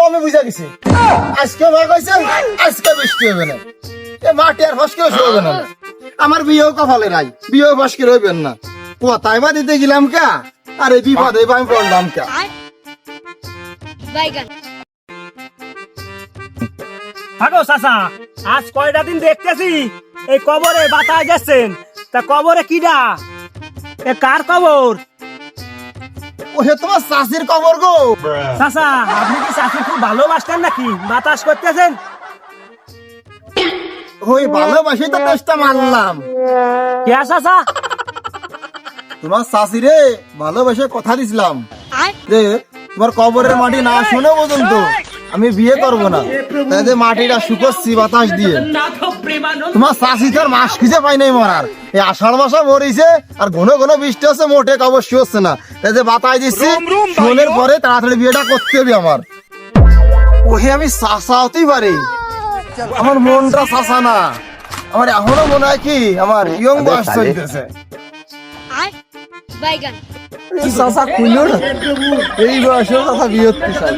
আমি বুঝা গেছি আজকে মা কইছে আজকে বৃষ্টি হবে না এ মাটি আর ফসকে হবে না আমার বিয়েও কপালে নাই বিয়েও ফসকে হইবেন না কোথায় বা দিতে গেলাম কা আর এই বিপদে আমি পড়লাম কা বাইগান থাকো চাচা আজ কয়টা দিন দেখতেছি এই কবরে বাতায় যাচ্ছেন তা কবরে কিডা এ কার কবর ওহে তোমার চাষির কবর গো চাচা আপনি কি চাষি খুব ভালোবাসতেন নাকি বাতাস করতেছেন ওই ভালোবাসি তো চেষ্টা মারলাম কে চাচা তোমার চাষি রে ভালোবাসে কথা দিছিলাম আয় যে তোমার কবরের মাটি না শুনে পর্যন্ত আমি বিয়ে করবো না তাই যে মাটিটা শুকোচ্ছি বাতাস দিয়ে তোমার চাষি তোর মাস খুঁজে পাই নাই মরার এই আষাঢ় মাসে মরিছে আর ঘন ঘন বৃষ্টি হচ্ছে মোটে অবশ্যই হচ্ছে না তাই যে বাতাস দিচ্ছি শোনের পরে তাড়াতাড়ি বিয়েটা করতে হবে আমার ওহে আমি চাষা হতেই পারি আমার মনটা চাষা না আমার এখনো মনে হয় কি আমার ইয়ং বয়স চলতেছে আয় বাইগান চাষা খুললো না এই বয়সেও চাষা বিয়ে হতে চায়